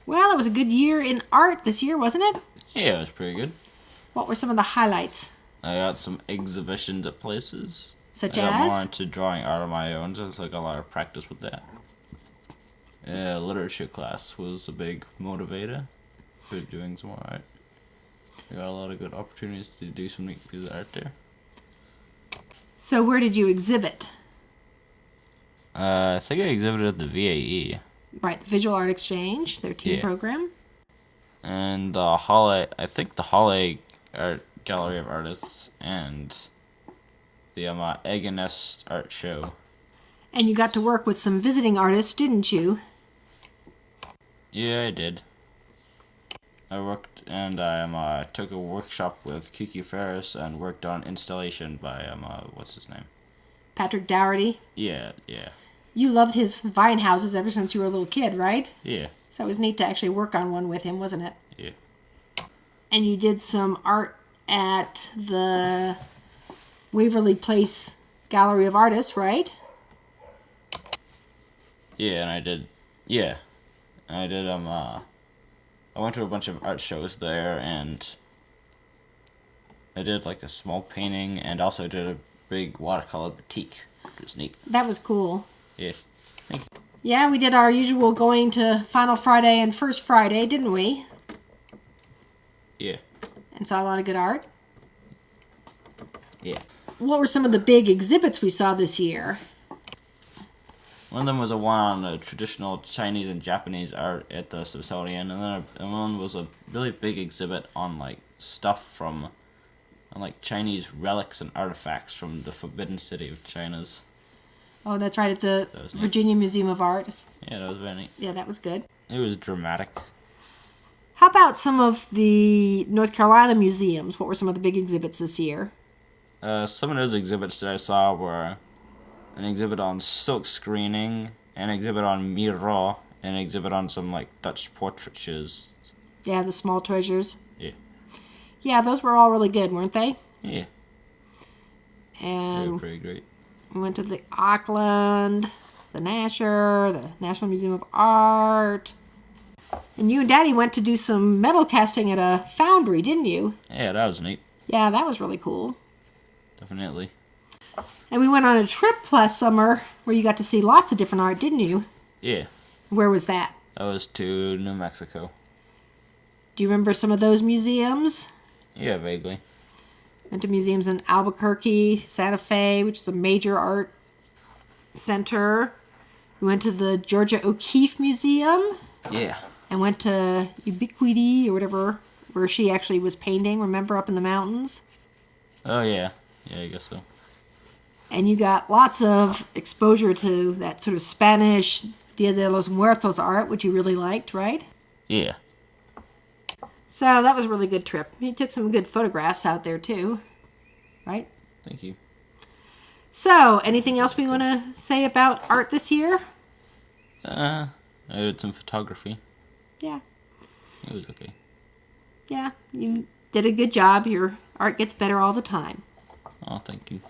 Well, it was a good year in art this year, wasn't it? Yeah, it was pretty good. What were some of the highlights? I got some exhibitions at places. Such I got more as? into drawing art on my own, so I got a lot of practice with that. Literature class was a big motivator for doing some more art. I got a lot of good opportunities to do some neat pieces of art there. So where did you exhibit? I think I exhibited at the VAE. Right, the Visual Art Exchange, their team program. And the Halle, I think the Halle Art Gallery of Artists and the Egg and Nest Art Show. And you got to work with some visiting artists, didn't you? Yeah, I did. I worked and I took a workshop with Kiki Ferris and worked on installation by what's his name? Patrick Dougherty. Yeah. You loved his vine houses ever since you were a little kid, right? Yeah. So it was neat to actually work on one with him, wasn't it? Yeah. And you did some art at the Waverly Place Gallery of Artists, right? Yeah, and I did. Yeah. And I did I went to a bunch of art shows there, and I did like a small painting, and also did a big watercolor batik, which was neat. That was cool. Yeah. Thank you. Yeah, we did our usual going to Final Friday and First Friday, didn't we? Yeah. And saw a lot of good art. Yeah. What were some of the big exhibits we saw this year? One of them was a one on the traditional Chinese and Japanese art at the Smithsonian, and then one was a really big exhibit on like stuff from like Chinese relics and artifacts from the Forbidden City of China's. Oh, that's right, at the Virginia Museum of Art. Yeah, that was very neat. Yeah, that was good. It was dramatic. How about some of the North Carolina museums? What were some of the big exhibits this year? Some of those exhibits that I saw were an exhibit on silk screening, an exhibit on Miro, and an exhibit on some like Dutch portraitures. Yeah, the small treasures. Yeah. Yeah, those were all really good, weren't they? Yeah. And they were pretty great. We went to the Auckland, the Nasher, the National Museum of Art. And you and Daddy went to do some metal casting at a foundry, didn't you? Yeah, that was neat. Yeah, that was really cool. Definitely. And we went on a trip last summer where you got to see lots of different art, didn't you? Yeah. Where was that? That was to New Mexico. Do you remember some of those museums? Yeah, vaguely. Went to museums in Albuquerque, Santa Fe, which is a major art center. We went to the Georgia O'Keeffe Museum. Yeah. And went to Ubiquity or whatever, where she actually was painting, remember, up in the mountains? Oh, yeah. Yeah, I guess so. And you got lots of exposure to that sort of Spanish Dia de los Muertos art, which you really liked, right? Yeah. So that was a really good trip. You took some good photographs out there, too. Right? Thank you. So, anything else we want to say about art this year? I did some photography. Yeah. It was okay. Yeah, you did a good job. Your art gets better all the time. Oh, thank you.